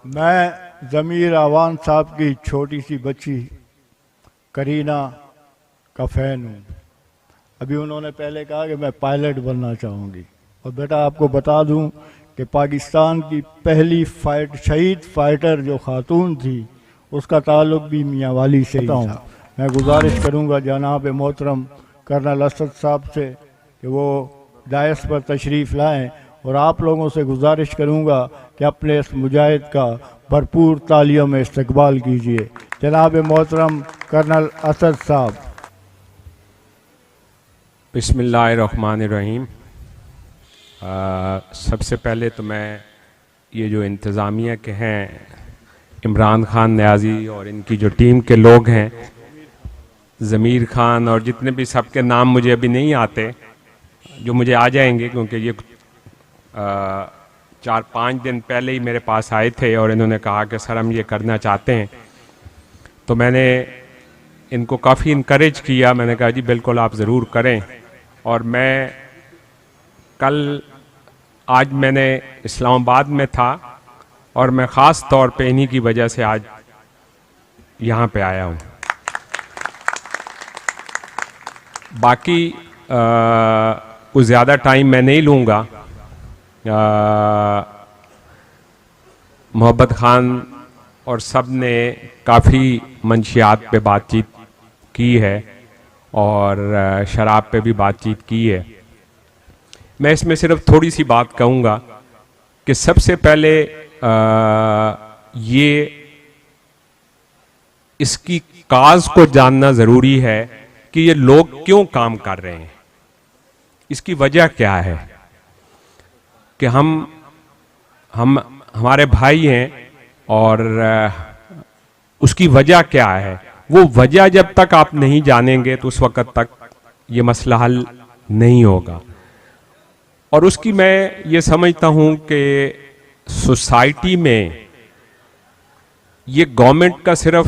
मैं ज़मीर आवान साहब की छोटी सी बच्ची करीना का फ़ैन हूँ। अभी उन्होंने पहले कहा कि मैं पायलट बनना चाहूँगी। और बेटा आपको बता दूँ कि पाकिस्तान की पहली शहीद फाइटर जो खातून थी उसका ताल्लुक़ भी मियाँ वाली से ही था। मैं गुजारिश करूँगा जनाब मोहतरम कर्नल असद साहब से कि वो डायस पर तशरीफ़ लाएँ और आप लोगों से गुजारिश करूँगा कि अपने इस मुजाहिद का भरपूर तालियों में इस्तकबाल कीजिए। जनाब मोहतरम कर्नल असद साहब। बिस्मिल्लाहिर्रहमानिर्रहीम। सबसे पहले तो मैं ये जो इंतज़ामिया के हैं इमरान खान न्याजी और इनकी जो टीम के लोग हैं ज़मीर खान और जितने भी सबके नाम मुझे अभी नहीं आते, जो मुझे आ जाएंगे क्योंकि ये 4-5 दिन पहले ही मेरे पास आए थे और इन्होंने कहा कि सर हम ये करना चाहते हैं। तो मैंने इनको काफ़ी इनकरेज किया। मैंने कहा जी बिल्कुल आप ज़रूर करें। और मैं आज मैंने इस्लामाबाद में था और मैं ख़ास तौर पे इन्हीं की वजह से आज यहाँ पे आया हूँ। बाकी कुछ ज़्यादा टाइम मैं नहीं लूँगा। मोहब्बत खान और सब ने काफ़ी मंशियात पे बातचीत की है और शराब पे भी बातचीत की है। मैं इसमें सिर्फ थोड़ी सी बात कहूँगा कि सबसे पहले ये इसकी काज को जानना ज़रूरी है कि ये लोग क्यों काम कर रहे हैं, इसकी वजह क्या है। कि हमारे भाई हैं और उसकी वजह क्या है। वो वजह जब तक आप नहीं जानेंगे तो उस वक़्त तक ये मसला हल नहीं होगा। और उसकी मैं ये समझता हूँ कि सोसाइटी में ये गवर्नमेंट का सिर्फ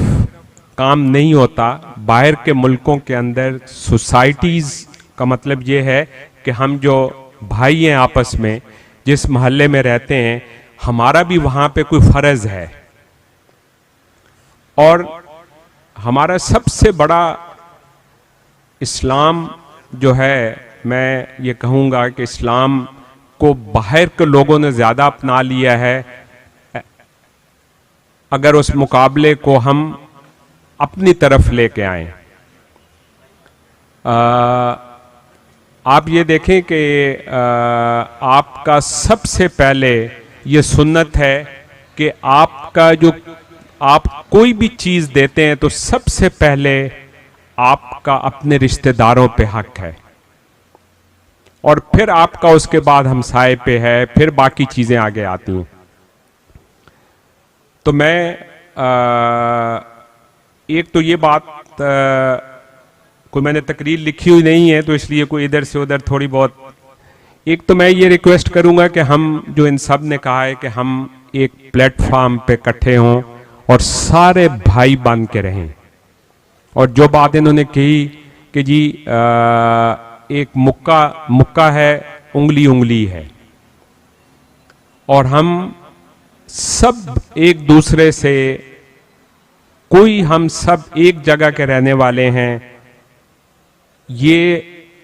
काम नहीं होता। बाहर के मुल्कों के अंदर सोसाइटीज़ का मतलब ये है कि हम जो भाई हैं आपस में जिस मोहल्ले में रहते हैं हमारा भी वहाँ पे कोई फ़र्ज़ है। और हमारा सबसे बड़ा इस्लाम जो है, मैं ये कहूँगा कि इस्लाम को बाहर के लोगों ने ज़्यादा अपना लिया है अगर उस मुकाबले को हम अपनी तरफ लेके आए। आप ये देखें कि आपका सबसे पहले ये सुन्नत है कि आपका जो आप कोई भी चीज़ देते हैं तो सबसे पहले आपका अपने रिश्तेदारों पे हक है और फिर आपका उसके बाद हमसाये पे है, फिर बाकी चीज़ें आगे आती हैं। तो मैं एक तो ये बात कोई मैंने तकरीर लिखी हुई नहीं है तो इसलिए कोई इधर से उधर थोड़ी बहुत। एक तो मैं ये रिक्वेस्ट करूंगा कि हम जो इन सब ने कहा है कि हम एक प्लेटफॉर्म पे इकट्ठे हों और सारे भाई बन के रहें। और जो बात इन्होंने कही कि जी एक मुक्का है, उंगली उंगली है और हम सब एक दूसरे से हम सब एक जगह के रहने वाले हैं। ये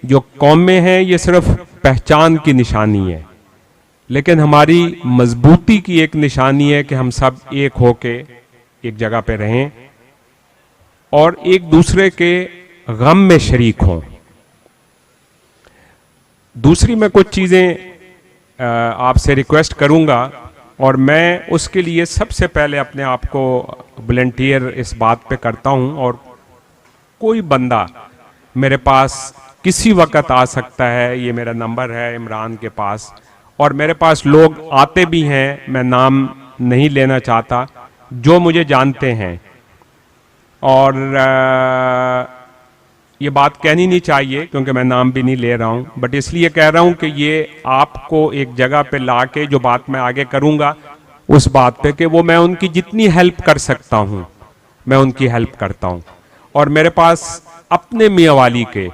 जो कौमें हैं ये सिर्फ पहचान की निशानी है, लेकिन हमारी मजबूती की एक निशानी है कि हम सब एक होके एक जगह पे रहें और एक दूसरे के गम में शरीक हों। दूसरी मैं कुछ चीज़ें आपसे रिक्वेस्ट करूंगा और मैं उसके लिए सबसे पहले अपने आप को वॉलंटियर इस बात पे करता हूं। और कोई बंदा मेरे पास किसी वक्त आ सकता है, ये मेरा नंबर है इमरान के पास, और मेरे पास लोग आते भी हैं, मैं नाम नहीं लेना चाहता, जो मुझे जानते हैं। और ये बात कहनी नहीं चाहिए क्योंकि मैं नाम भी नहीं ले रहा हूँ, बट इसलिए कह रहा हूँ कि ये आपको एक जगह पे लाके जो बात मैं आगे करूँगा उस बात पे कि वो मैं उनकी जितनी हेल्प कर सकता हूँ मैं उनकी हेल्प करता हूँ। और मेरे पास अपने मियाँ वाली के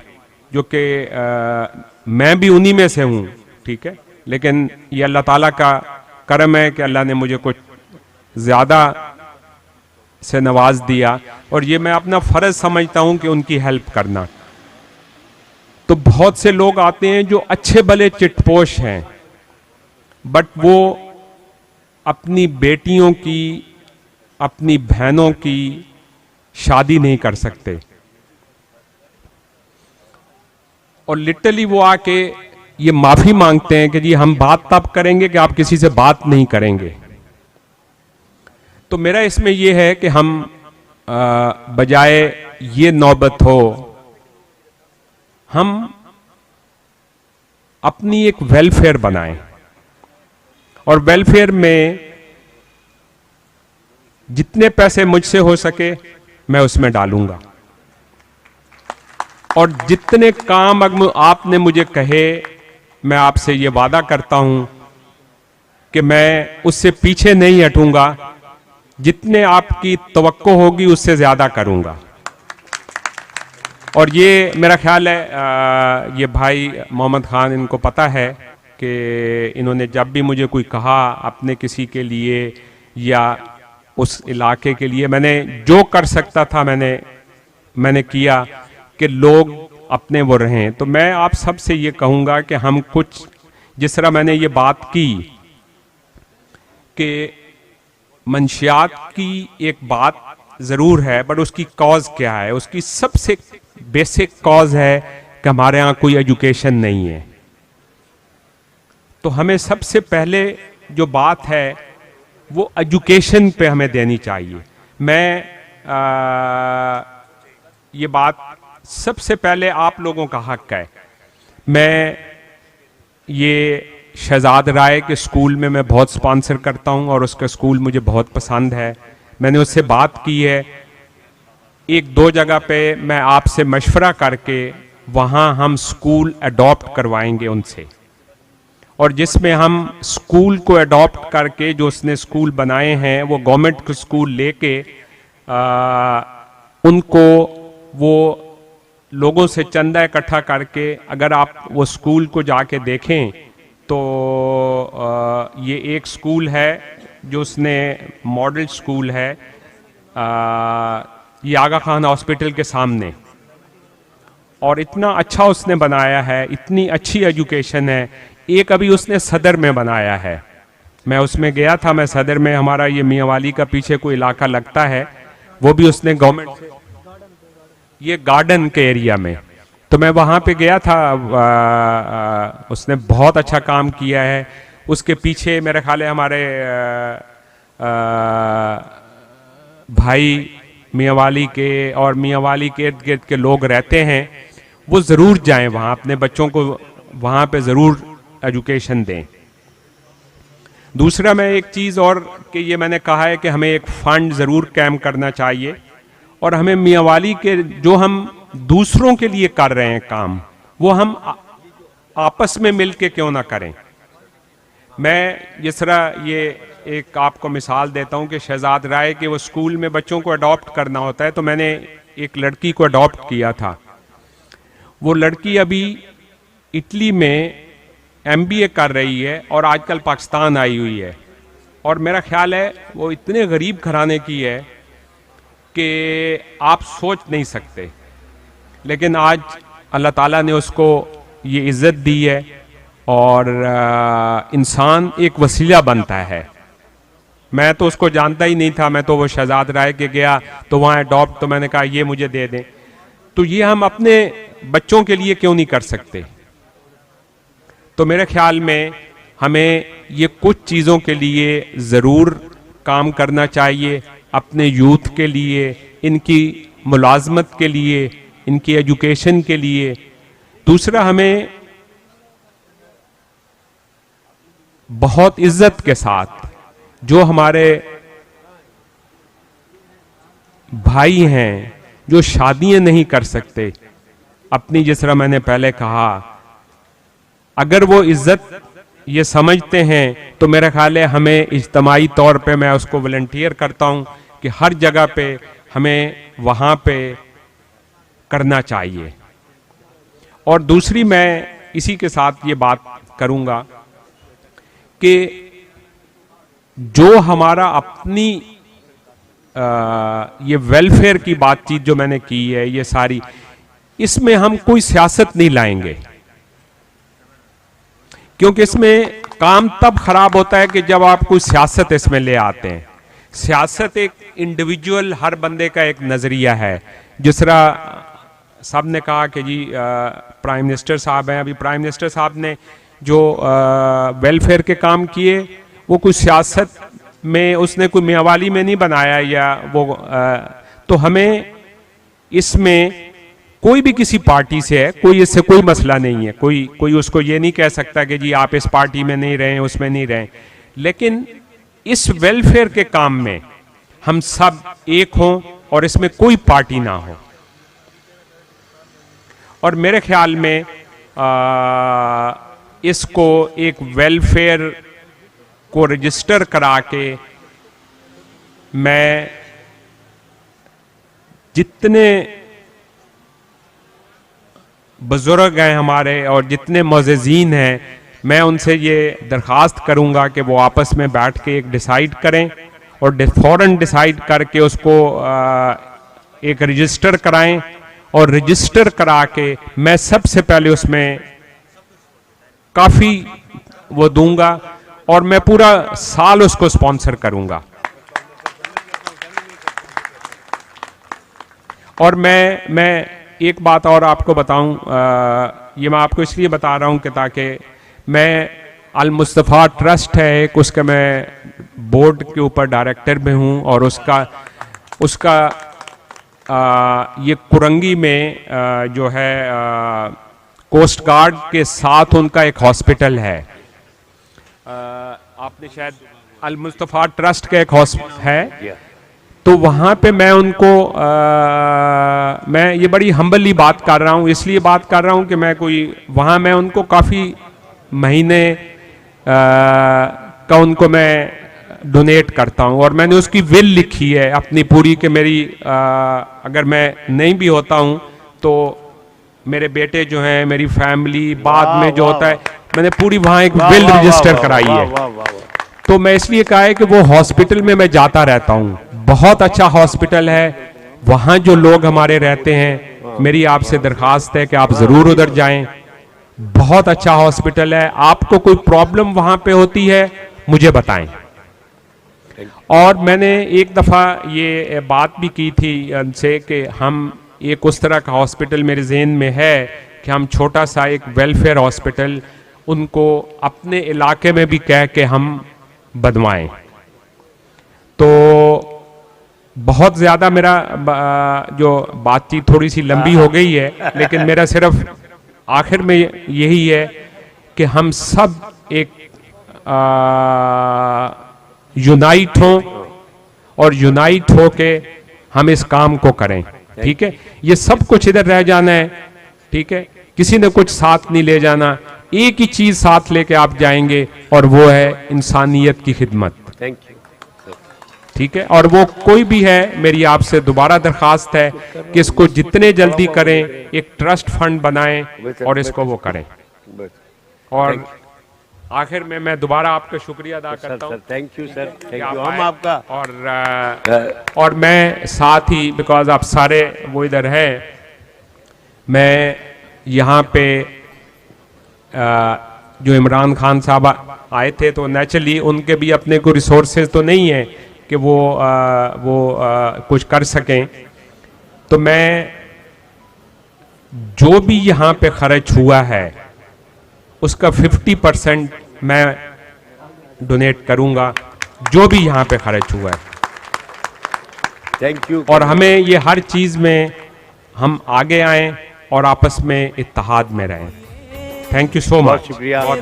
जो कि मैं भी उन्हीं में से हूँ, ठीक है, लेकिन ये अल्लाह ताला का करम है कि अल्लाह ने मुझे कुछ ज़्यादा से नवाज दिया, और ये मैं अपना फ़र्ज़ समझता हूँ कि उनकी हेल्प करना। तो बहुत से लोग आते हैं जो अच्छे भले चिटपोश हैं, बट वो अपनी बेटियों की, अपनी बहनों की शादी नहीं कर सकते, और लिटरली वो आके ये माफी मांगते हैं कि जी हम बात तब करेंगे कि आप किसी से बात नहीं करेंगे। तो मेरा इसमें ये है कि हम बजाय ये नौबत हो, हम अपनी एक वेलफेयर बनाएं, और वेलफेयर में जितने पैसे मुझसे हो सके मैं उसमें डालूंगा, और जितने काम अगर आपने मुझे कहे, मैं आपसे ये वादा करता हूं कि मैं उससे पीछे नहीं हटूंगा, जितने आपकी तवक्को होगी उससे ज्यादा करूंगा। और ये मेरा ख्याल है ये भाई मोहम्मद खान, इनको पता है कि इन्होंने जब भी मुझे कोई कहा अपने किसी के लिए या उस इलाके के लिए, मैंने जो कर सकता था मैंने किया कि लोग अपने वो रहें। तो मैं आप सबसे ये कहूँगा कि हम कुछ, जिस तरह मैंने ये बात की कि मंशियात की एक बात ज़रूर है, बट उसकी कॉज क्या है? उसकी सबसे बेसिक कॉज है कि हमारे यहाँ कोई एजुकेशन नहीं है। तो हमें सबसे पहले जो बात है वो एजुकेशन पे हमें देनी चाहिए। मैं ये बात सबसे पहले आप लोगों का हक है। मैं ये शहजाद राय के स्कूल में मैं बहुत स्पॉन्सर करता हूं, और उसका स्कूल मुझे बहुत पसंद है। मैंने उससे बात की है, एक दो जगह पे मैं आपसे मशवरा करके वहाँ हम स्कूल अडॉप्ट करवाएंगे उनसे, और जिसमें हम स्कूल को अडॉप्ट करके जो उसने स्कूल बनाए हैं वो गवर्नमेंट के स्कूल लेके उनको वो लोगों से चंदा इकट्ठा करके, अगर आप वो स्कूल को जाके देखें तो ये एक स्कूल है जो उसने मॉडल स्कूल है, ये आगा खान हॉस्पिटल के सामने, और इतना अच्छा उसने बनाया है, इतनी अच्छी एजुकेशन है। एक अभी उसने सदर में बनाया है, मैं उसमें गया था, मैं सदर में, हमारा ये मियांवाली का पीछे कोई इलाका लगता है, वो भी उसने गवर्नमेंट से, ये गार्डन के एरिया में, तो मैं वहाँ पे गया था। उसने बहुत अच्छा काम किया है। उसके पीछे मेरे ख्याल है हमारे भाई मियांवाली के और मियांवाली के इर्द गिर्द के लोग रहते हैं, वो ज़रूर जाएं वहाँ, अपने बच्चों को वहाँ पे ज़रूर एजुकेशन दें। दूसरा मैं एक चीज़ और कि ये मैंने कहा है कि हमें एक फ़ंड ज़रूर कैम करना चाहिए, और हमें मियांवाली के जो हम दूसरों के लिए कर रहे हैं काम, वो हम आपस में मिल के क्यों ना करें। मैं जिस तरह ये एक आपको मिसाल देता हूँ कि शहजाद राय के वो स्कूल में बच्चों को अडॉप्ट करना होता है, तो मैंने एक लड़की को अडॉप्ट किया था। वो लड़की अभी इटली में MBA कर रही है और आजकल पाकिस्तान आई हुई है, और मेरा ख्याल है वो इतने गरीब घराने की है कि आप सोच नहीं सकते, लेकिन आज अल्लाह ताला ने उसको ये इज़्ज़त दी है, और इंसान एक वसीला बनता है। मैं तो उसको जानता ही नहीं था, मैं तो वो शहजाद राय के गया तो वहाँ अडॉप्ट, तो मैंने कहा ये मुझे दे दें। तो ये हम अपने बच्चों के लिए क्यों नहीं कर सकते? तो मेरे ख्याल में हमें ये कुछ चीज़ों के लिए ज़रूर काम करना चाहिए, अपने यूथ के लिए, इनकी मुलाजमत के लिए, इनकी एजुकेशन के लिए। दूसरा, हमें बहुत इज्जत के साथ जो हमारे भाई हैं जो शादियां नहीं कर सकते अपनी, जिस तरह मैंने पहले कहा, अगर वो इज्जत ये समझते हैं तो मेरा ख्याल है हमें इज्तमाही तौर पे, मैं उसको वॉलंटियर करता हूं कि हर जगह पे हमें वहां पे करना चाहिए। और दूसरी मैं इसी के साथ ये बात करूंगा कि जो हमारा अपनी ये वेलफेयर की बातचीत जो मैंने की है ये सारी, इसमें हम कोई सियासत नहीं लाएंगे, क्योंकि इसमें काम तब खराब होता है कि जब आप कोई सियासत इसमें ले आते हैं। सियासत एक इंडिविजुअल हर बंदे का एक नजरिया है। जिस तरह साहब ने कहा कि जी प्राइम मिनिस्टर साहब हैं, अभी प्राइम मिनिस्टर साहब ने जो वेलफेयर के काम किए वो कुछ सियासत में उसने कोई मियावाली में नहीं बनाया या वो तो हमें इसमें कोई भी किसी पार्टी से है, कोई इससे कोई मसला नहीं है, कोई उसको ये नहीं कह सकता कि जी आप इस पार्टी में नहीं रहे उसमें नहीं रहे, लेकिन इस वेलफेयर के काम में हम सब एक हों और इसमें कोई पार्टी ना हो। और मेरे ख्याल में इसको एक वेलफेयर को रजिस्टर करा के मैं जितने बुजुर्ग हैं हमारे और जितने मुअज़्ज़िज़ीन हैं, मैं उनसे ये दरख्वास्त करूंगा कि वो आपस में बैठ के एक डिसाइड करें और फौरन डिसाइड करके उसको एक रजिस्टर कराएं, और रजिस्टर करा के मैं सबसे पहले उसमें काफ़ी वो दूंगा और मैं पूरा साल उसको स्पॉन्सर करूंगा। और मैं एक बात और आपको बताऊं, ये मैं आपको इसलिए बता रहा हूं कि ताकि मैं अल मुस्तफ़ा ट्रस्ट है एक, उसका मैं बोर्ड के ऊपर डायरेक्टर में हूं और उसका ये कुरंगी में जो है कोस्ट गार्ड के साथ उनका एक हॉस्पिटल है। आपने शायद अल मुस्तफ़ा ट्रस्ट का एक हॉस्पिटल है, तो वहाँ पे मैं उनको मैं ये बड़ी हम्बली बात कर रहा हूँ, इसलिए बात कर रहा हूँ कि मैं वहाँ मैं उनको काफ़ी महीने का उनको मैं डोनेट करता हूँ और मैंने उसकी विल लिखी है अपनी पूरी कि मेरी अगर मैं नहीं भी होता हूँ तो मेरे बेटे जो हैं, मेरी फैमिली बाद में जो होता है, मैंने पूरी वहाँ एक विल रजिस्टर कराई है। तो मैं इसलिए कहा है कि वो हॉस्पिटल में मैं जाता रहता हूँ, बहुत अच्छा हॉस्पिटल है, वहाँ जो लोग हमारे रहते हैं, मेरी आपसे दरख्वास्त है कि आप ज़रूर उधर जाएं, बहुत अच्छा हॉस्पिटल है। आपको कोई प्रॉब्लम वहाँ पे होती है मुझे बताएं। और मैंने एक दफ़ा ये बात भी की थी उनसे कि हम एक उस तरह का हॉस्पिटल मेरे ज़हन में है कि हम छोटा सा एक वेलफेयर हॉस्पिटल उनको अपने इलाके में भी कह के हम बनवाएं। तो बहुत ज़्यादा मेरा जो बातचीत थोड़ी सी लंबी हो गई है, लेकिन मेरा सिर्फ आखिर में यही है कि हम सब एक यूनाइट हों और यूनाइट हो के हम इस काम को करें। ठीक है, ये सब कुछ इधर रह जाना है, ठीक है, किसी ने कुछ साथ नहीं ले जाना, एक ही चीज साथ लेके आप जाएंगे और वो है इंसानियत की खिदमत। Thank you. ठीक है, और वो कोई भी है, मेरी आपसे दोबारा दरखास्त है कि इसको जितने जल्दी करें, एक ट्रस्ट फंड बनाएं और इसको वो करें। और आखिर में मैं दोबारा आपका शुक्रिया अदा करता हूँ। Thank you sir, thank you. हम आपका और मैं साथ ही, बिकॉज आप सारे वो इधर हैं, मैं यहाँ पे जो इमरान खान साहब आए थे तो नेचुरली उनके भी अपने को रिसोर्सेज तो नहीं है कि वो कुछ कर सकें, तो मैं जो भी यहाँ पे खर्च हुआ है उसका 50% मैं डोनेट करूंगा, जो भी यहाँ पे खर्च हुआ है। Thank you. और हमें ये हर चीज़ में हम आगे आएं और आपस में इत्तेहाद में रहें। Thank you so much. शुक्रिया। बहुत